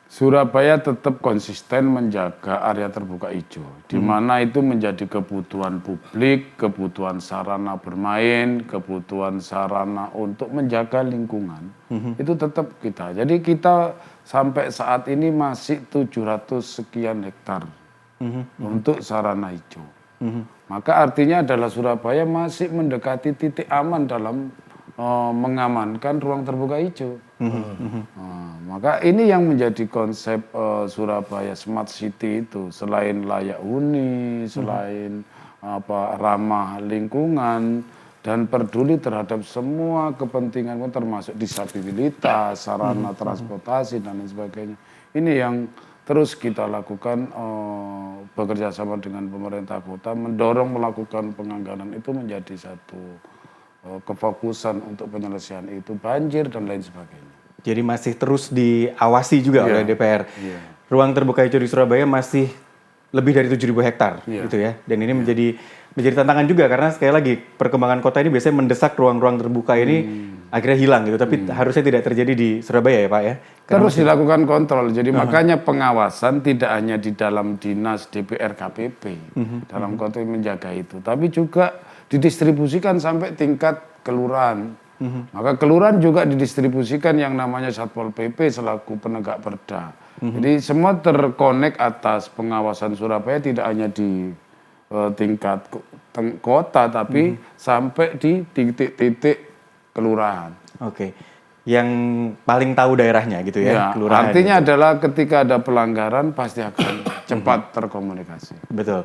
Surabaya tetap konsisten menjaga area terbuka hijau, di mana itu menjadi kebutuhan publik, kebutuhan sarana bermain, kebutuhan sarana untuk menjaga lingkungan. Itu tetap kita. Jadi kita sampai saat ini masih 700 sekian hektar untuk sarana hijau. Maka artinya adalah Surabaya masih mendekati titik aman dalam mengamankan ruang terbuka hijau. Maka ini yang menjadi konsep Surabaya Smart City itu, selain layak huni, selain ramah lingkungan dan peduli terhadap semua kepentingan termasuk disabilitas, sarana transportasi dan lain sebagainya. Ini yang terus kita lakukan bekerja sama dengan pemerintah kota mendorong melakukan penganggaran itu menjadi satu kefokusan untuk penyelesaian itu, banjir dan lain sebagainya. Jadi masih terus diawasi juga oleh DPR. Ruang terbuka hijau di Surabaya masih lebih dari 7.000 hektar gitu ya. Dan ini menjadi tantangan juga karena sekali lagi perkembangan kota ini biasanya mendesak ruang-ruang terbuka ini akhirnya hilang gitu. Tapi harusnya tidak terjadi di Surabaya ya Pak ya. Terus dilakukan kontrol. Jadi makanya pengawasan tidak hanya di dalam dinas DPR KPP dalam konteks menjaga itu, tapi juga didistribusikan sampai tingkat kelurahan. Maka kelurahan juga didistribusikan yang namanya Satpol PP selaku penegak perda. Jadi semua terkonek atas pengawasan Surabaya tidak hanya di tingkat kota tapi sampai di titik-titik kelurahan. Oke. Yang paling tahu daerahnya gitu ya, kelurahan. Artinya gitu. adalah ketika ada pelanggaran pasti akan cepat terkomunikasi. Betul.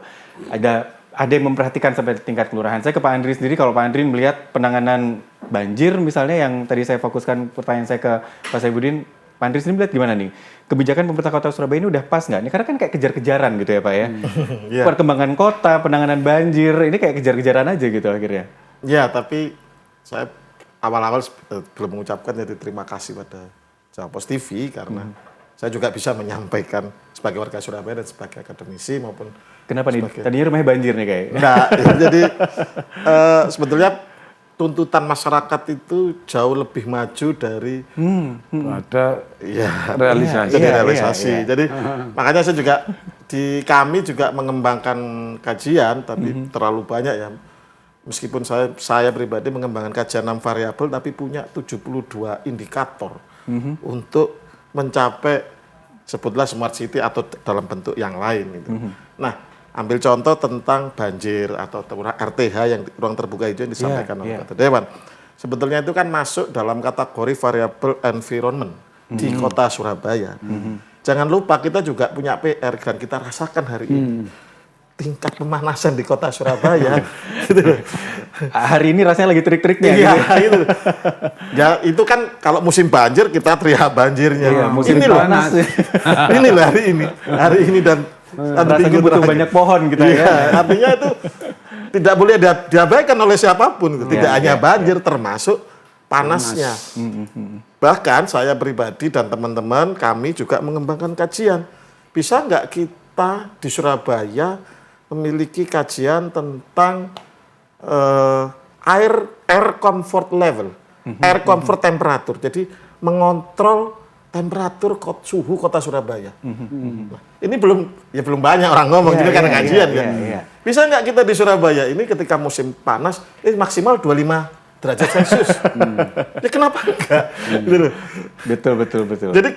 Ada yang memperhatikan sampai tingkat kelurahan. Saya ke Pak Andri sendiri, kalau Pak Andri melihat penanganan banjir misalnya yang tadi saya fokuskan pertanyaan saya ke Pak Saifuddin, Pak Andri sendiri melihat gimana nih? Kebijakan pemerintah kota Surabaya ini udah pas nggak? Ini karena kan kayak kejar-kejaran gitu ya Pak ya. Perkembangan kota, penanganan banjir, ini kayak kejar-kejaran aja gitu akhirnya. Ya, tapi saya awal-awal belum mengucapkan jadi terima kasih pada Jawa Post TV karena saya juga bisa menyampaikan sebagai warga Surabaya dan sebagai akademisi maupun kenapa nih? Tadinya rumahnya banjir nih kayak. Enggak, jadi sebetulnya tuntutan masyarakat itu jauh lebih maju dari Ada ya realisasi. jadi realisasi. Jadi makanya saya juga di kami juga mengembangkan kajian, tapi terlalu banyak ya. Meskipun saya pribadi mengembangkan kajian 6 variabel, tapi punya 72 indikator untuk mencapai sebutlah smart city atau dalam bentuk yang lain. Gitu. Nah, ambil contoh tentang banjir atau RTH yang ruang terbuka hijau yang disampaikan oleh Ketua Dewan. Sebetulnya itu kan masuk dalam kategori variabel environment di kota Surabaya. Jangan lupa kita juga punya PR dan kita rasakan hari ini. Tingkat pemanasan di kota Surabaya. Gitu. Hari ini rasanya lagi terik-teriknya. Iya, gitu. itu. Ya, itu kan kalau musim banjir kita teriak banjirnya. Iya, musim ini panas. ini loh hari ini dan rasanya butuh banyak pohon kita ya. Artinya itu tidak boleh diabaikan oleh siapapun. Tidak hanya banjir, termasuk panasnya. Bahkan saya pribadi dan teman-teman kami juga mengembangkan kajian. Bisa nggak kita di Surabaya memiliki kajian tentang air comfort level, air comfort temperatur. Jadi mengontrol temperatur suhu kota Surabaya. Nah, ini belum banyak orang ngomong gitu karena kajian kan. Bisa nggak kita di Surabaya ini ketika musim panas maksimal 25 derajat Celcius? Ya kenapa enggak? Gitu. Betul. Jadi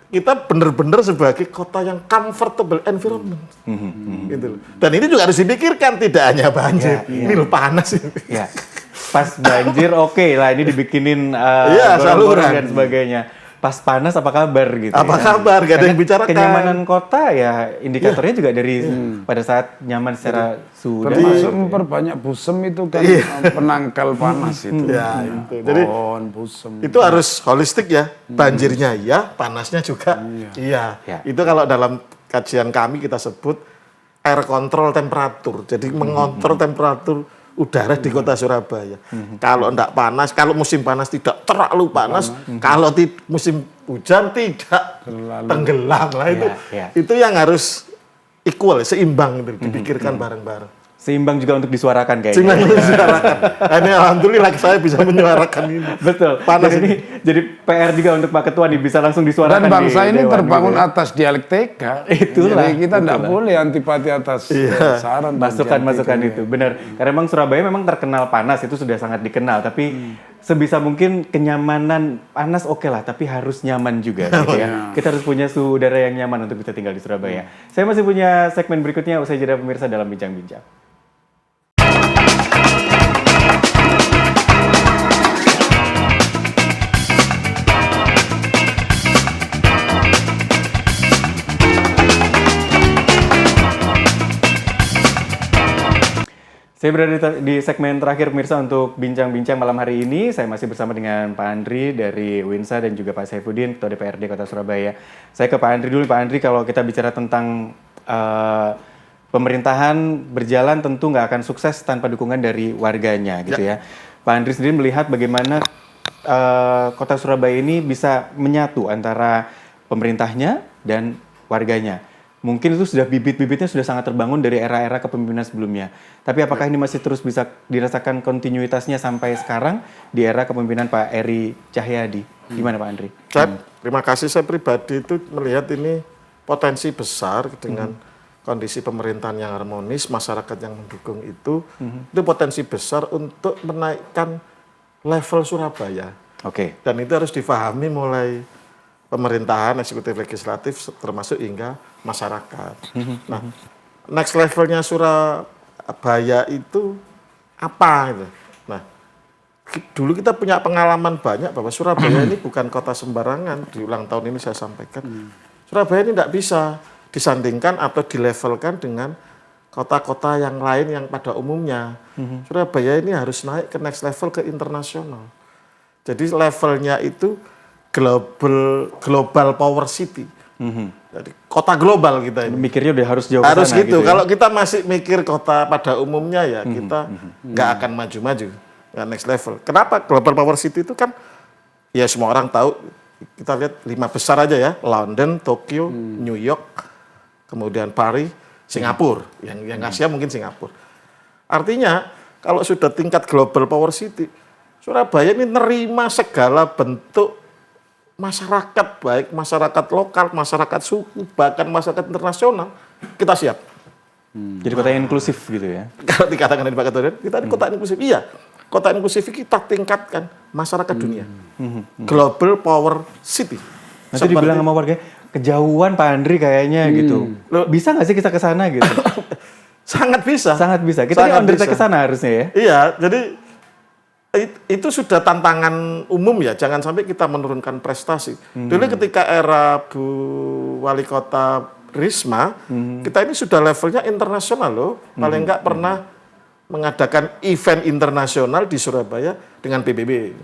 kita benar-benar sebagai kota yang comfortable environment. Gitu. Dan ini juga harus dipikirkan, tidak hanya banjir. Ini loh panas ini. Ya. Pas banjir oke lah, ini dibikinin saluran dan sebagainya. Pas panas apa kabar gitu. Apa kabar? Gak ada yang bicarakan. Kenyamanan kota ya indikatornya juga dari pada saat nyaman secara suhu. Termasuk memperbanyak busem itu kan penangkal panas itu. Ya, itu. Jadi pohon busem. itu harus holistik ya. Banjirnya iya, panasnya juga iya. Itu kalau dalam kajian kami kita sebut air control temperatur. Jadi mengontrol temperatur udara di kota Surabaya. Kalau enggak panas, kalau musim panas tidak terlalu panas, kalau musim hujan tidak tenggelam lah itu. Itu yang harus equal, seimbang itu dipikirkan bareng-bareng. Seimbang juga untuk disuarakan kayaknya. Seimbang untuk disuarakan. Ini alhamdulillah saya bisa menyuarakan ini. Betul. Panas ini jadi PR juga untuk Pak Ketua nih bisa langsung disuarakan. Dan bangsa ini terbangun gitu. atas dialektika. Itulah. Jadi kita tidak boleh antipati atas saran. Masukan-masukan itu. Benar. Karena memang Surabaya memang terkenal panas, itu sudah sangat dikenal. Tapi sebisa mungkin kenyamanan panas oke lah, tapi harus nyaman juga gitu ya. Kita harus punya suhu udara yang nyaman untuk bisa tinggal di Surabaya. Saya masih punya segmen berikutnya, usai jeda pemirsa dalam bincang-bincang. Saya berada di segmen terakhir pemirsa untuk bincang-bincang malam hari ini. Saya masih bersama dengan Pak Andri dari UINSA dan juga Pak Saifuddin, Ketua DPRD Kota Surabaya. Saya ke Pak Andri dulu. Pak Andri, kalau kita bicara tentang pemerintahan berjalan tentu nggak akan sukses tanpa dukungan dari warganya gitu ya. Pak Andri sendiri melihat bagaimana Kota Surabaya ini bisa menyatu antara pemerintahnya dan warganya. Mungkin itu sudah bibit-bibitnya sudah sangat terbangun dari era-era kepemimpinan sebelumnya. Tapi apakah ini masih terus bisa dirasakan kontinuitasnya sampai sekarang di era kepemimpinan Pak Eri Cahyadi? Gimana Pak Andri? Terima kasih. Saya pribadi itu melihat ini potensi besar dengan kondisi pemerintahan yang harmonis, masyarakat yang mendukung itu potensi besar untuk menaikkan level Surabaya. Oke. Dan itu harus difahami mulai pemerintahan, eksekutif, legislatif, termasuk hingga masyarakat. Nah, next levelnya Surabaya itu apa? Gitu. Nah, dulu kita punya pengalaman banyak bahwa Surabaya ini bukan kota sembarangan. Di ulang tahun ini saya sampaikan, Surabaya ini tidak bisa disandingkan atau dilevelkan dengan kota-kota yang lain yang pada umumnya. Surabaya ini harus naik ke next level, ke internasional. Jadi levelnya itu global power city. Jadi kota global kita ini. Mikirnya udah harus jauh ke harus sana gitu. ya? Kalau kita masih mikir kota pada umumnya ya kita nggak akan maju-maju. Nggak next level. Kenapa? Global power city itu kan ya semua orang tahu. Kita lihat 5 besar aja ya. London, Tokyo, New York, kemudian Paris, Singapura. Yang Asia mungkin Singapura. Artinya kalau sudah tingkat global power city, Surabaya ini nerima segala bentuk masyarakat, baik masyarakat lokal, masyarakat suku, bahkan masyarakat internasional kita siap. Jadi kota yang inklusif gitu ya. Kalau dikatakan dari Pak Ketua DPR, kita ini kota inklusif. Iya, kota inklusif kita tingkatkan masyarakat dunia. Global Power City. Nanti dibilang sama warga, kejauhan Pak Andri kayaknya gitu. Bisa nggak sih kita ke sana gitu? Sangat bisa. Sangat bisa. Kita kan ke sana harusnya ya. Iya, jadi itu sudah tantangan umum ya. Jangan sampai kita menurunkan prestasi. Dulu ketika era Bu Wali Kota Risma, kita ini sudah levelnya internasional loh. Paling nggak pernah mengadakan event internasional di Surabaya dengan PBB.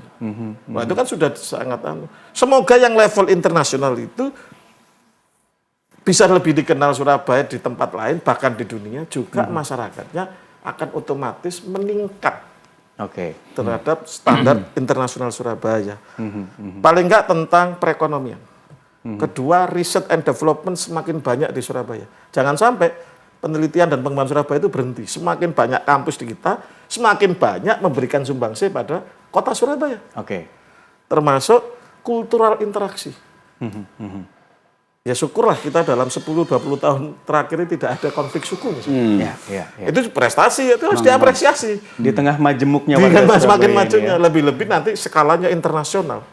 Nah, itu kan sudah sangat semoga yang level internasional itu bisa lebih dikenal Surabaya di tempat lain, bahkan di dunia juga masyarakatnya akan otomatis meningkat terhadap standar internasional Surabaya. Paling nggak tentang perekonomian. Kedua, riset and development semakin banyak di Surabaya. Jangan sampai penelitian dan pengembangan Surabaya itu berhenti. Semakin banyak kampus di kita, semakin banyak memberikan sumbangsi pada kota Surabaya. Termasuk kultural interaksi. Ya syukurlah kita dalam 10-20 tahun terakhir ini tidak ada konflik suku. Itu prestasi, itu harus diapresiasi. Di tengah majemuknya warga Surabaya semakin majunya, lebih-lebih nanti skalanya internasional.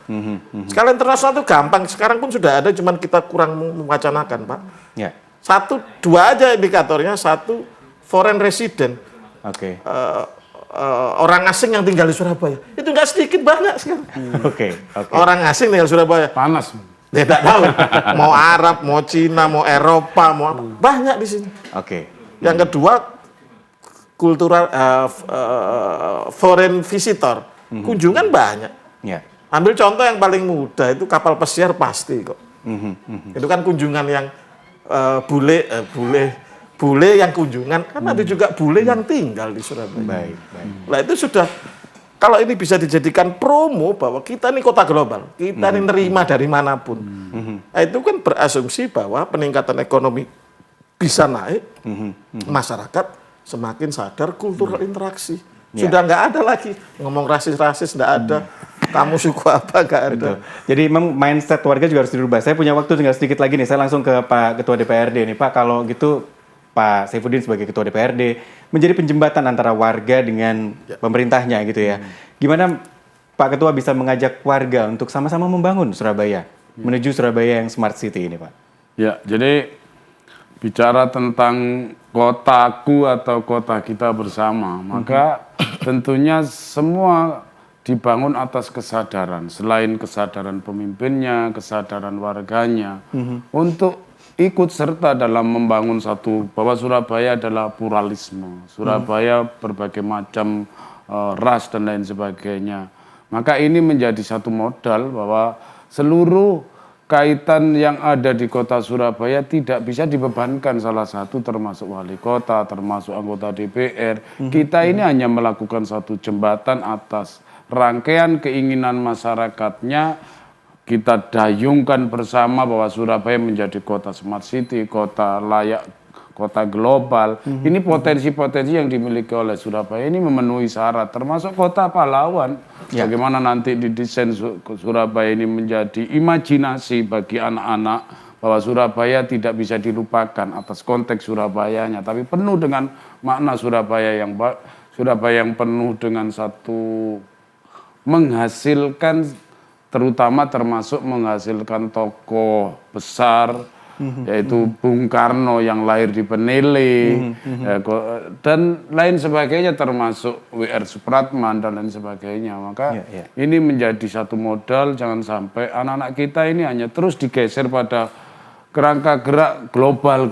Skala internasional itu gampang, sekarang pun sudah ada, cuman kita kurang mewacanakan, Pak. Satu, dua aja indikatornya. Satu, foreign resident. Orang asing yang tinggal di Surabaya. Itu nggak sedikit, banyak sekarang. Orang asing tinggal di Surabaya. Panas. Tidak tahu. Mau Arab, mau Cina, mau Eropa, mau apa. Banyak di sini. Yang kedua, kultural foreign visitor. Kunjungan banyak. Ambil contoh yang paling mudah, itu kapal pesiar pasti kok. Itu kan kunjungan yang bule yang kunjungan, kan ada juga bule yang tinggal di Surabaya. Nah itu sudah, kalau ini bisa dijadikan promo bahwa kita ini kota global, kita ini nerima dari manapun. Nah, itu kan berasumsi bahwa peningkatan ekonomi bisa naik, masyarakat semakin sadar kultural interaksi. Sudah nggak ada lagi ngomong rasis-rasis, nggak ada. Kamu suku apa, nggak ada. Jadi memang mindset warga juga harus dirubah. Saya punya waktu tinggal sedikit lagi nih, saya langsung ke Pak Ketua DPRD nih. Pak, kalau gitu Pak Saifuddin sebagai Ketua DPRD menjadi penjembatan antara warga dengan pemerintahnya gitu ya. Gimana Pak Ketua bisa mengajak warga untuk sama-sama membangun Surabaya, menuju Surabaya yang smart city ini, Pak? Ya, jadi bicara tentang kotaku atau kota kita bersama, maka tentunya semua dibangun atas kesadaran, selain kesadaran pemimpinnya, kesadaran warganya, untuk ikut serta dalam membangun bahwa Surabaya adalah pluralisme, Surabaya berbagai macam ras dan lain sebagainya. Maka ini menjadi satu modal bahwa seluruh kaitan yang ada di kota Surabaya tidak bisa dibebankan salah satu, termasuk wali kota, termasuk anggota DPR. Kita ini hanya melakukan satu jembatan atas rangkaian keinginan masyarakatnya. Kita dayungkan bersama bahwa Surabaya menjadi kota smart city, kota layak, kota global. Ini potensi-potensi yang dimiliki oleh Surabaya ini memenuhi syarat, termasuk kota pahlawan. Bagaimana nanti didesain Surabaya ini menjadi imajinasi bagi anak-anak, bahwa Surabaya tidak bisa dilupakan atas konteks Surabayanya, tapi penuh dengan makna Surabaya yang penuh dengan satu menghasilkan, terutama termasuk menghasilkan tokoh besar, yaitu Bung Karno yang lahir di Penele, dan lain sebagainya, termasuk W.R. Supratman dan lain sebagainya. Maka ini menjadi satu modal, jangan sampai anak-anak kita ini hanya terus digeser pada kerangka gerak global,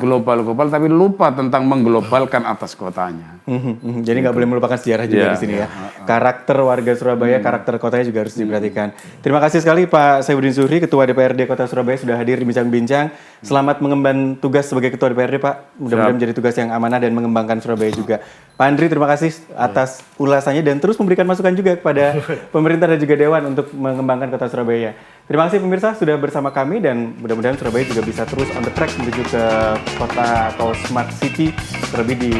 tapi lupa tentang mengglobalkan atas kotanya. Jadi nggak boleh melupakan sejarah juga di sini ya. Karakter warga Surabaya, karakter kotanya juga harus diperhatikan. Terima kasih sekali Pak Saifuddin Zuhri, Ketua DPRD Kota Surabaya, sudah hadir di Bincang-Bincang. Selamat mengemban tugas sebagai Ketua DPRD, Pak. Mudah-mudahan menjadi tugas yang amanah dan mengembangkan Surabaya juga. Pak Andri, terima kasih atas ulasannya dan terus memberikan masukan juga kepada pemerintah dan juga Dewan untuk mengembangkan Kota Surabaya. Terima kasih pemirsa sudah bersama kami dan mudah-mudahan Surabaya juga bisa terus on the track menuju ke kota atau smart city, terlebih di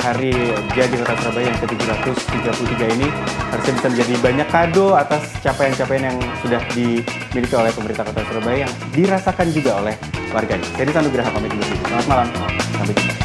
hari jadi Kota Surabaya yang ke-733 ini harusnya bisa menjadi banyak kado atas capaian-capaian yang sudah dimiliki oleh pemerintah Kota Surabaya yang dirasakan juga oleh warganya. Saya Disa Nugraha pamit undur diri. Selamat malam, sampai jumpa.